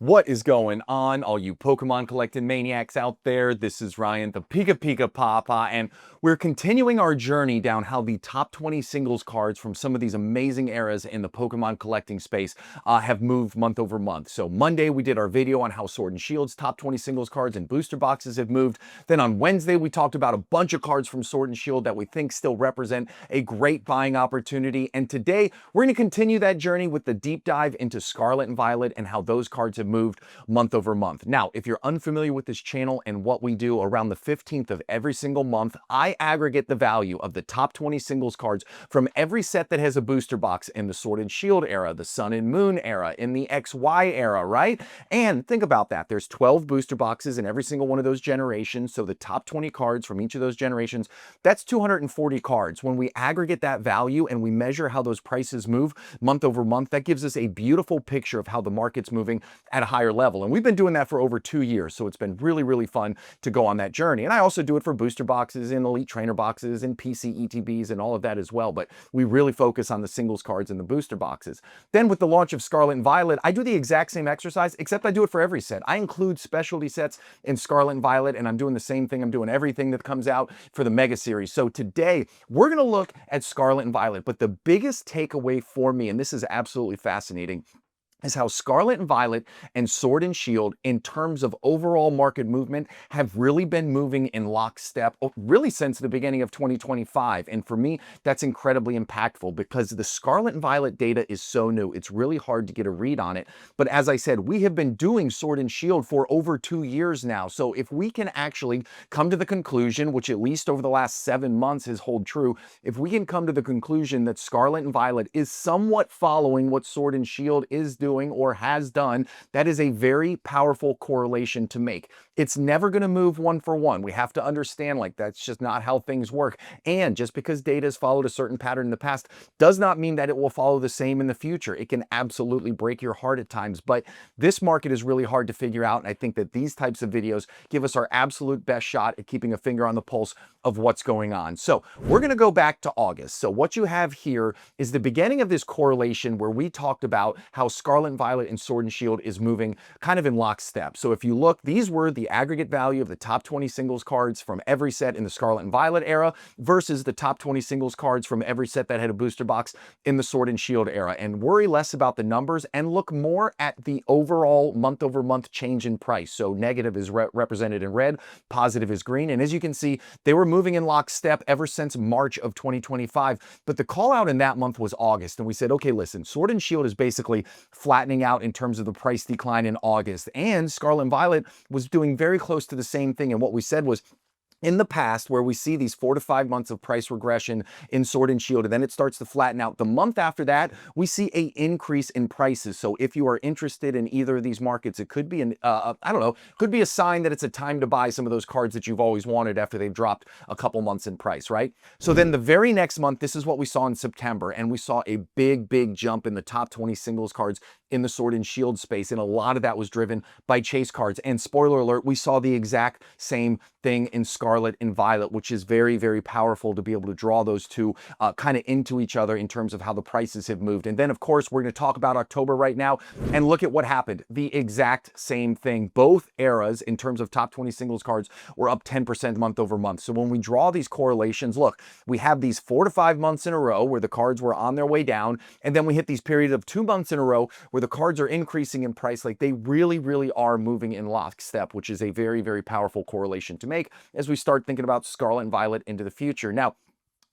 What is going on, all you Pokemon collecting maniacs out there? This is Ryan, the Pika Pika Papa, and we're continuing our journey down how the top 20 singles cards from some of these amazing eras in the Pokemon collecting space have moved month over month. So Monday, we did our video on how Sword and Shield's top 20 singles cards and booster boxes have moved. Then on Wednesday, we talked about a bunch of cards from Sword and Shield that we think still represent a great buying opportunity. And today, we're going to continue that journey with the deep dive into Scarlet and Violet and how those cards have moved month over month. Now, if you're unfamiliar with this channel and what we do, around the 15th of every single month, I aggregate the value of the top 20 singles cards from every set that has a booster box in the Sword and Shield era, the Sun and Moon era, in the XY era, right? And think about that. There's 12 booster boxes in every single one of those generations. So the top 20 cards from each of those generations, that's 240 cards. When we aggregate that value and we measure how those prices move month over month, that gives us a beautiful picture of how the market's moving at a higher level. And we've been doing that for over 2 years. So it's been really, really fun to go on that journey. And I also do it for booster boxes and elite trainer boxes and PC ETBs and all of that as well. But we really focus on the singles cards and the booster boxes. Then with the launch of Scarlet and Violet, I do the exact same exercise, except I do it for every set. I include specialty sets in Scarlet and Violet, and I'm doing the same thing. I'm doing everything that comes out for the Mega Series. So today, we're going to look at Scarlet and Violet. But the biggest takeaway for me, and this is absolutely fascinating, is how Scarlet and Violet and Sword and Shield, in terms of overall market movement, have really been moving in lockstep, really since the beginning of 2025. And for me, that's incredibly impactful because the Scarlet and Violet data is so new. It's really hard to get a read on it. But as I said, we have been doing Sword and Shield for over 2 years now. So if we can actually come to the conclusion, which at least over the last 7 months has held true, if we can come to the conclusion that Scarlet and Violet is somewhat following what Sword and Shield is doing or has done, that is a very powerful correlation to make. It's never going to move one for one. We have to understand, like, that's just not how things work. And just because data has followed a certain pattern in the past does not mean that it will follow the same in the future. It can absolutely break your heart at times, but this market is really hard to figure out. And I think that these types of videos give us our absolute best shot at keeping a finger on the pulse of what's going on. So we're going to go back to August. So what you have here is the beginning of this correlation where we talked about how Scarlet and Violet and Sword and Shield is moving kind of in lockstep. So if you look, these were the aggregate value of the top 20 singles cards from every set in the Scarlet and Violet era versus the top 20 singles cards from every set that had a booster box in the Sword and Shield era. And worry less about the numbers and look more at the overall month over month change in price. So negative is represented in red, positive is green. And as you can see, they were moving in lockstep ever since March of 2025. But the call out in that month was August. And we said, okay, listen, Sword and Shield is basically flattening out in terms of the price decline in August. And Scarlet and Violet was doing very close to the same thing. And what we said was, in the past, where we see these 4 to 5 months of price regression in Sword and Shield, and then it starts to flatten out, the month after that, we see an increase in prices. So if you are interested in either of these markets, it could be an, I don't know, could be a sign that it's a time to buy some of those cards that you've always wanted after they've dropped a couple months in price, right? So then the very next month, this is what we saw in September, and we saw a big, big jump in the top 20 singles cards in the Sword and Shield space, and a lot of that was driven by chase cards. And spoiler alert, we saw the exact same thing in Scarlet and Violet, which is very, very powerful to be able to draw those two kind of into each other in terms of how the prices have moved. And then, of course, we're going to talk about October right now and look at what happened. The exact same thing. Both eras, in terms of top 20 singles cards, were up 10% month over month. So when we draw these correlations, look, we have these 4 to 5 months in a row where the cards were on their way down, and then we hit these periods of 2 months in a row where the cards are increasing in price. Like, they really, really are moving in lockstep, which is a very, very powerful correlation to make as we start thinking about Scarlet and Violet into the future. Now,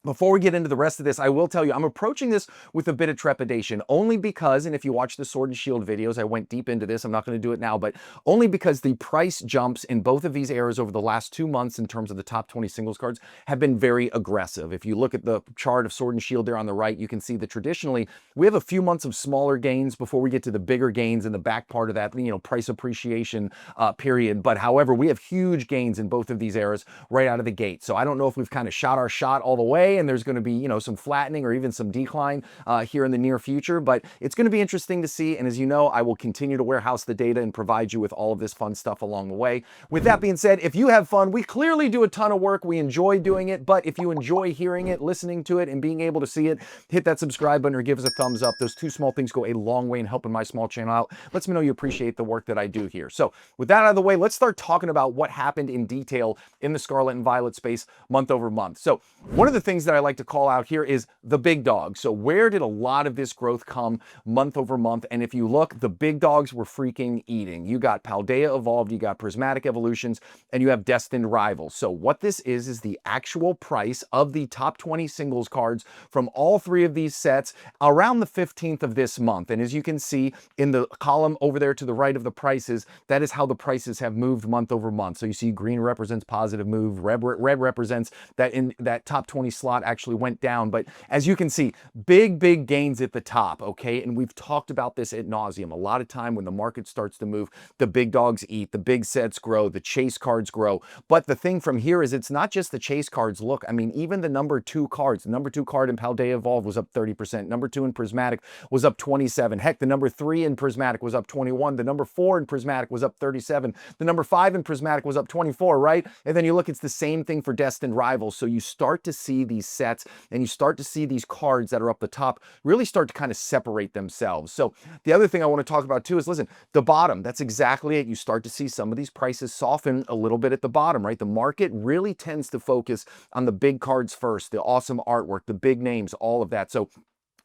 before we get into the rest of this, I will tell you, I'm approaching this with a bit of trepidation, only because, and if you watch the Sword and Shield videos, I went deep into this, I'm not going to do it now, but only because the price jumps in both of these eras over the last 2 months in terms of the top 20 singles cards have been very aggressive. If you look at the chart of Sword and Shield there on the right, you can see that traditionally we have a few months of smaller gains before we get to the bigger gains in the back part of that, you know, price appreciation period. But however, we have huge gains in both of these eras right out of the gate. So I don't know if we've kind of shot our shot all the way and there's going to be, you know, some flattening or even some decline here in the near future, but it's going to be interesting to see. And as you know, I will continue to warehouse the data and provide you with all of this fun stuff along the way. With that being said, if you have fun, we clearly do a ton of work. We enjoy doing it, but if you enjoy hearing it, listening to it, and being able to see it, hit that subscribe button or give us a thumbs up. Those two small things go a long way in helping my small channel out. Lets me know you appreciate the work that I do here. So with that out of the way, let's start talking about what happened in detail in the Scarlet and Violet space month over month. So one of the things that I like to call out here is the big dogs. So where did a lot of this growth come month over month? And if you look, the big dogs were freaking eating. You got Paldea Evolved, you got Prismatic Evolutions, and you have Destined Rivals. So what this is the actual price of the top 20 singles cards from all three of these sets around the 15th of this month. And as you can see in the column over there to the right of the prices, that is how the prices have moved month over month. So you see green represents positive move, red represents that in that top 20 slot actually went down. But as you can see, big gains at the top, okay? And we've talked about this ad nauseum. A lot of time when the market starts to move, the big dogs eat, the big sets grow, the chase cards grow. But the thing from here is it's not just the chase cards. Look, I mean, even the number 2 cards, the number 2 card in Paldea Evolved was up 30%. Number 2 in Prismatic was up 27. Heck, the number 3 in Prismatic was up 21. The number 4 in Prismatic was up 37. The number 5 in Prismatic was up 24, right? And then you look, it's the same thing for Destined Rivals. So you start to see these sets and you start to see these cards that are up the top really start to kind of separate themselves. So the other thing I want to talk about too is, listen, the bottom, that's exactly it. You start to see some of these prices soften a little bit at the bottom, right? The market really tends to focus on the big cards first, the awesome artwork, the big names, all of that. So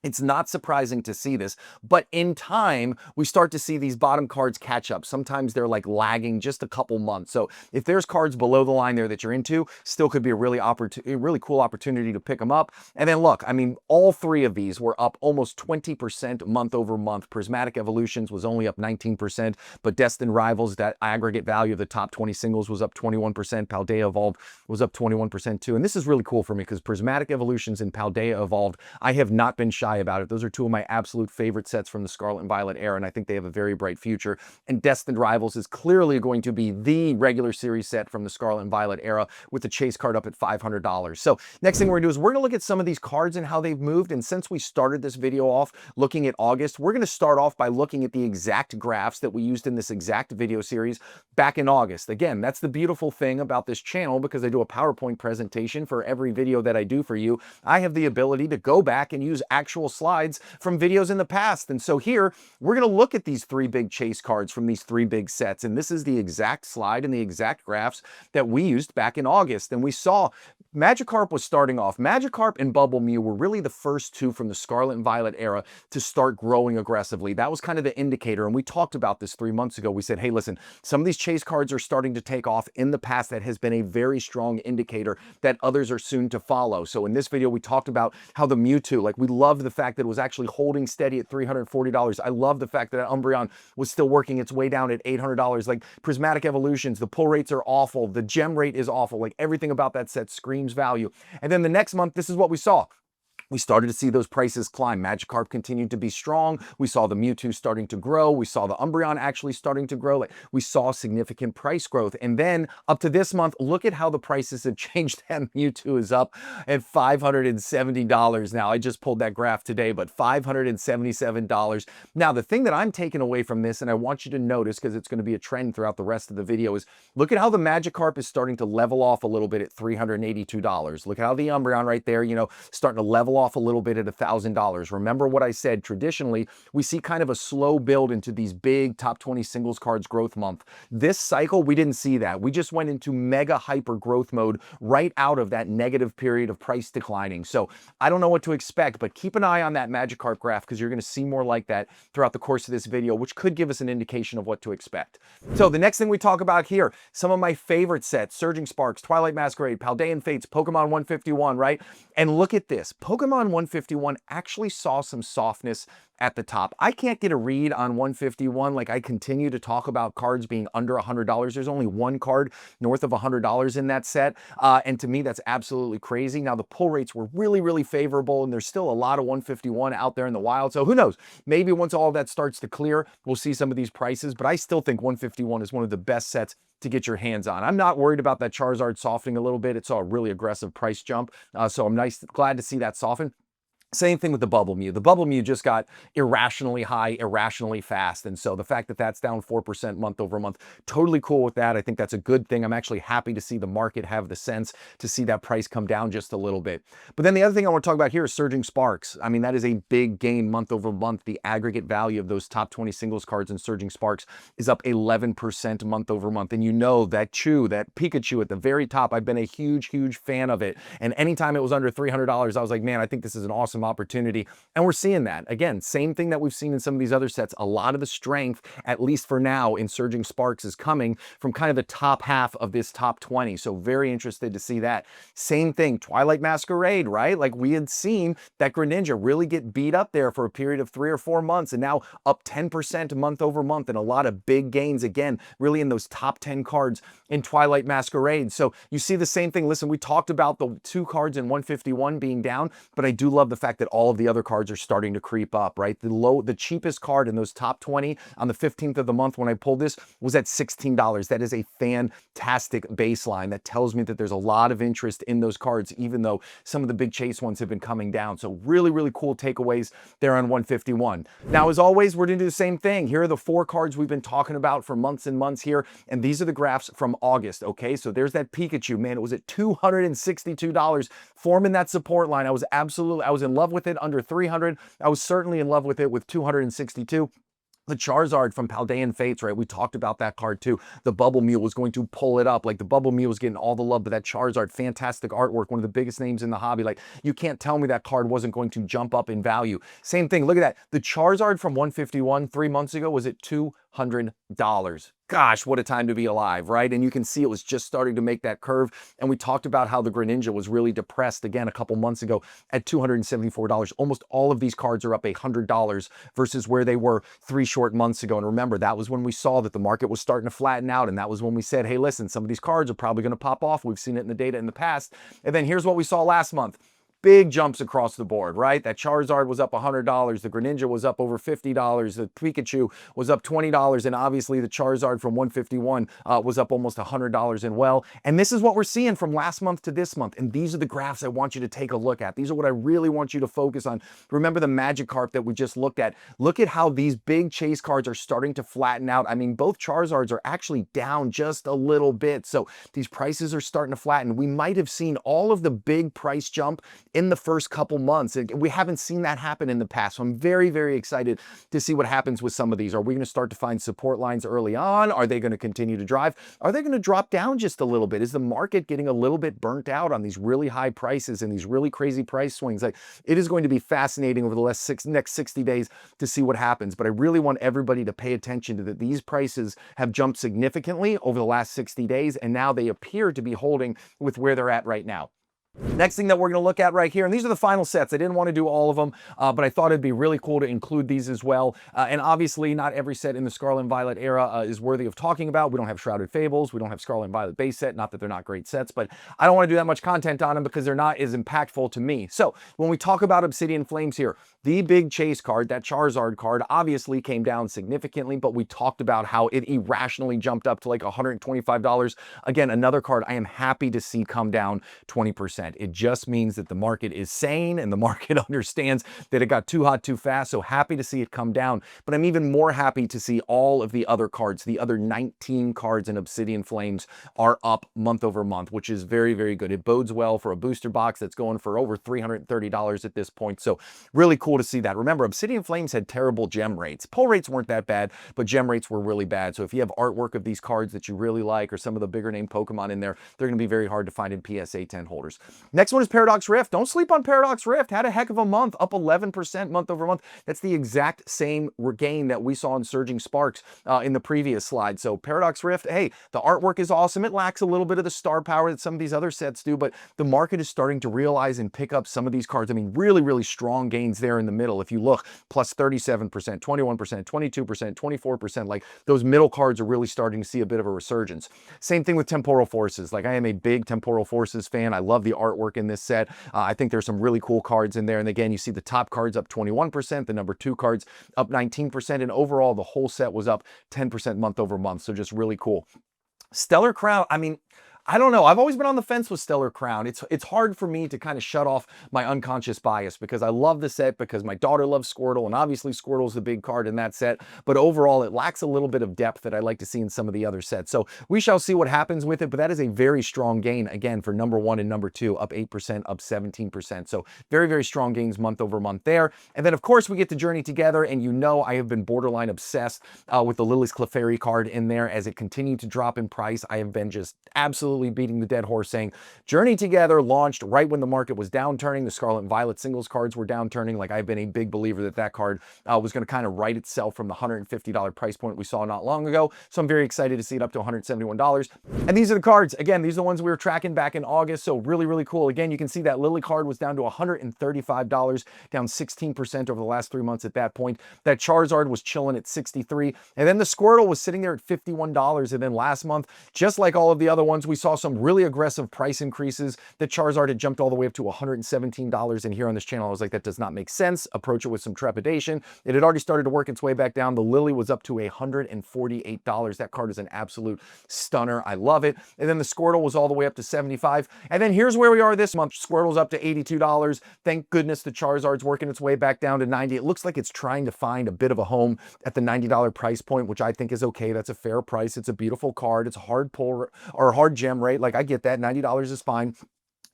it's not surprising to see this, but in time, we start to see these bottom cards catch up. Sometimes they're like lagging just a couple months. So if there's cards below the line there that you're into, still could be a really cool opportunity to pick them up. And then look, I mean, all three of these were up almost 20% month over month. Prismatic Evolutions was only up 19%, but Destined Rivals, that aggregate value of the top 20 singles was up 21%. Paldea Evolved was up 21% too. And this is really cool for me because Prismatic Evolutions and Paldea Evolved, I have not been shy about it. Those are two of my absolute favorite sets from the Scarlet and Violet era, and I think they have a very bright future. And Destined Rivals is clearly going to be the regular series set from the Scarlet and Violet era with the chase card up at $500. So next thing we're gonna do is we're gonna look at some of these cards and how they've moved. And since we started this video off looking at August, we're gonna start off by looking at the exact graphs that we used in this exact video series back in August. Again, that's the beautiful thing about this channel, because I do a PowerPoint presentation for every video that I do for you. I have the ability to go back and use actual slides from videos in the past. And so here, we're going to look at these 3 big chase cards from these 3 big sets. And this is the exact slide and the exact graphs that we used back in August. And we saw Magikarp was starting off. Magikarp and Bubble Mew were really the first 2 from the Scarlet and Violet era to start growing aggressively. That was kind of the indicator. And we talked about this 3 months ago. We said, hey, listen, some of these chase cards are starting to take off. In the past, that has been a very strong indicator that others are soon to follow. So in this video, we talked about how the Mewtwo, like, we loved the fact that it was actually holding steady at $340. I love the fact that Umbreon was still working its way down at $800. Like, Prismatic Evolutions, the pull rates are awful. The gem rate is awful. Like, everything about that set screams value. And then the next month, this is what we saw. We started to see those prices climb. Magikarp continued to be strong. We saw the Mewtwo starting to grow. We saw the Umbreon actually starting to grow. Like, we saw significant price growth. And then up to this month, look at how the prices have changed. That Mewtwo is up at $570 now. I just pulled that graph today, but $577. Now, the thing that I'm taking away from this, and I want you to notice because it's going to be a trend throughout the rest of the video, is look at how the Magikarp is starting to level off a little bit at $382. Look at how the Umbreon right there, you know, starting to level off a little bit at $1,000. Remember what I said, traditionally, we see kind of a slow build into these big top 20 singles cards growth month. This cycle, we didn't see that. We just went into mega hyper growth mode right out of that negative period of price declining. So I don't know what to expect, but keep an eye on that Magikarp graph because you're going to see more like that throughout the course of this video, which could give us an indication of what to expect. So the next thing we talk about here, some of my favorite sets, Surging Sparks, Twilight Masquerade, Paldean Fates, Pokemon 151, right? And look at this. Pokemon 151 actually saw some softness at the top. I can't get a read on 151. Like, I continue to talk about cards being under $100. There's only one card north of $100 in that set. And to me, that's absolutely crazy. Now, the pull rates were really, really favorable, and there's still a lot of 151 out there in the wild. So who knows? Maybe once all of that starts to clear, we'll see some of these prices. But I still think 151 is one of the best sets to get your hands on. I'm not worried about that Charizard softening a little bit. It saw a really aggressive price jump. So I'm glad to see that soften. Same thing with the Bubble Mew. The Bubble Mew just got irrationally high, irrationally fast. And so the fact that that's down 4% month over month, totally cool with that. I think that's a good thing. I'm actually happy to see the market have the sense to see that price come down just a little bit. But then the other thing I want to talk about here is Surging Sparks. I mean, that is a big gain month over month. The aggregate value of those top 20 singles cards in Surging Sparks is up 11% month over month. And you know that Pikachu at the very top, I've been a huge, huge fan of it. And anytime it was under $300, I was like, man, I think this is an awesome opportunity. And we're seeing that. Again, same thing that we've seen in some of these other sets. A lot of the strength, at least for now, in Surging Sparks is coming from kind of the top half of this top 20. So very interested to see that. Same thing, Twilight Masquerade, right? Like, we had seen that Greninja really get beat up there for a period of 3 or 4 months, and now up 10% month over month, and a lot of big gains again, really in those top 10 cards in Twilight Masquerade. So you see the same thing. Listen, we talked about the 2 cards in 151 being down, but I do love the fact that all of the other cards are starting to creep up, right? The cheapest card in those top 20 on the 15th of the month when I pulled this was at $16. That is a fantastic baseline. That tells me that there's a lot of interest in those cards, even though some of the big chase ones have been coming down. So really, really cool takeaways there on 151. Now, as always, we're gonna do the same thing. Here are the 4 cards we've been talking about for months and months here, and these are the graphs from August, okay? So there's that Pikachu, man, it was at $262, forming that support line. I was in love with it under 300. I was certainly in love with it with 262. The Charizard from Paldean Fates, right? We talked about that card too. The Bubble Mew was going to pull it up. Like, the Bubble Mew was getting all the love, but that Charizard, fantastic artwork, one of the biggest names in the hobby. Like, you can't tell me that card wasn't going to jump up in value. Same thing, look at that. The Charizard from 151 3 months ago was at $200. Gosh, what a time to be alive, right? And you can see it was just starting to make that curve. And we talked about how the Greninja was really depressed again a couple months ago at $274. Almost all of these cards are up $100 versus where they were 3 short months ago. And remember, that was when we saw that the market was starting to flatten out. And that was when we said, hey, listen, some of these cards are probably going to pop off. We've seen it in the data in the past. And then here's what we saw last month. Big jumps across the board, right? That Charizard was up $100. The Greninja was up over $50. The Pikachu was up $20. And obviously the Charizard from 151 was up almost $100 and well. And this is what we're seeing from last month to this month. And these are the graphs I want you to take a look at. These are what I really want you to focus on. Remember the Magikarp that we just looked at. Look at how these big chase cards are starting to flatten out. I mean, both Charizards are actually down just a little bit. So these prices are starting to flatten. We might have seen all of the big price jump in the first couple months. We haven't seen that happen in the past. So I'm very, very excited to see what happens with some of these. Are we going to start to find support lines early on? Are they going to continue to drive? Are they going to drop down just a little bit? Is the market getting a little bit burnt out on these really high prices and these really crazy price swings? Like, it is going to be fascinating over the next 60 days to see what happens. But I really want everybody to pay attention to that. These prices have jumped significantly over the last 60 days, and now they appear to be holding with where they're at right now. Next thing that we're going to look at right here, and these are the final sets. I didn't want to do all of them, but I thought it'd be really cool to include these as well. And obviously, not every set in the Scarlet and Violet era is worthy of talking about. We don't have Shrouded Fables. We don't have Scarlet and Violet base set. Not that they're not great sets, but I don't want to do that much content on them because they're not as impactful to me. So when we talk about Obsidian Flames here, the big chase card, that Charizard card, obviously came down significantly, but we talked about how it irrationally jumped up to like $125. Again, another card I am happy to see come down 20%. It just means that the market is sane and the market understands that it got too hot too fast. So happy to see it come down. But I'm even more happy to see all of the other cards, the other 19 cards in Obsidian Flames are up month over month, which is very, very good. It bodes well for a booster box that's going for over $330 at this point. So really cool to see that. Remember, Obsidian Flames had terrible gem rates. Pull rates weren't that bad, but gem rates were really bad. So if you have artwork of these cards that you really like, or some of the bigger name Pokemon in there, they're going to be very hard to find in PSA 10 holders. Next one is Paradox Rift. Don't sleep on Paradox Rift. Had a heck of a month, up 11% month over month. That's the exact same gain that we saw in Surging Sparks in the previous slide. So Paradox Rift, hey, the artwork is awesome. It lacks a little bit of the star power that some of these other sets do, but the market is starting to realize and pick up some of these cards. I mean, really, really strong gains there in the middle. If you look, plus 37%, 21%, 22%, 24%, like those middle cards are really starting to see a bit of a resurgence. Same thing with Temporal Forces. Like I am a big Temporal Forces fan. I love the artwork in this set. I think there's some really cool cards in there. And again, you see the top cards up 21%, the number 2 cards up 19%, and overall the whole set was up 10% month over month. So just really cool. Stellar Crown, I mean, I don't know. I've always been on the fence with Stellar Crown. It's hard for me to kind of shut off my unconscious bias because I love the set because my daughter loves Squirtle, and obviously Squirtle's the big card in that set, but overall it lacks a little bit of depth that I like to see in some of the other sets. So we shall see what happens with it, but that is a very strong gain, again, for number 1 and number 2, up 8%, up 17%. So very, very strong gains month over month there. And then, of course, we get to Journey Together, and you know I have been borderline obsessed with the Lily's Clefairy card in there. As it continued to drop in price, I have been just absolutely beating the dead horse, saying Journey Together launched right when the market was downturning. The Scarlet and Violet singles cards were downturning. Like, I've been a big believer that that card was going to kind of right itself from the $150 price point we saw not long ago. So I'm very excited to see it up to $171. And these are the cards. Again, these are the ones we were tracking back in August. So really, really cool. Again, you can see that Lily card was down to $135, down 16% over the last 3 months at that point. That Charizard was chilling at $63. And then the Squirtle was sitting there at $51. And then last month, just like all of the other ones, we saw some really aggressive price increases. The Charizard had jumped all the way up to $117. And here on this channel, I was like, that does not make sense. Approach it with some trepidation. It had already started to work its way back down. The Lily was up to $148. That card is an absolute stunner. I love it. And then the Squirtle was all the way up to $75. And then here's where we are this month. Squirtle's up to $82. Thank goodness the Charizard's working its way back down to $90. It looks like it's trying to find a bit of a home at the $90 price point, which I think is okay. That's a fair price. It's a beautiful card. It's a hard pull or a hard gem rate. Like, I get that. $90 is fine.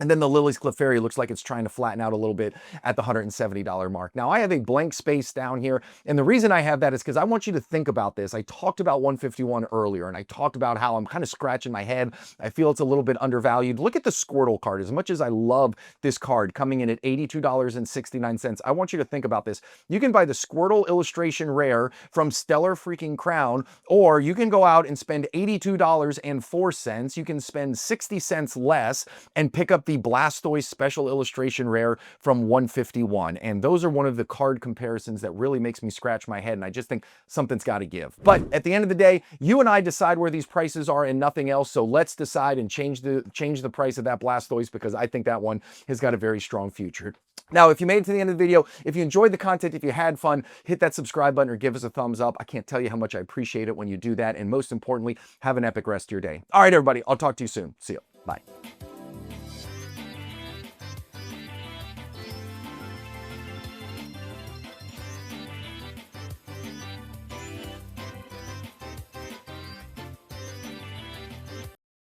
And then the Lily's Clefairy looks like it's trying to flatten out a little bit at the $170 mark. Now, I have a blank space down here, and the reason I have that is because I want you to think about this. I talked about 151 earlier, and I talked about how I'm kind of scratching my head. I feel it's a little bit undervalued. Look at the Squirtle card. As much as I love this card, coming in at $82.69, I want you to think about this. You can buy the Squirtle illustration rare from Stellar freaking Crown, or you can go out and spend $82.04. You can spend 60 cents less and pick up the Blastoise special illustration rare from 151. And those are one of the card comparisons that really makes me scratch my head, and I just think something's got to give. But at the end of the day, you and I decide where these prices are and nothing else. So let's decide and change the price of that Blastoise, because I think that one has got a very strong future. Now, if you made it to the end of the video, if you enjoyed the content, if you had fun, hit that subscribe button or give us a thumbs up. I can't tell you how much I appreciate it when you do that. And most importantly, have an epic rest of your day. All right, everybody, I'll talk to you soon. See you. Bye.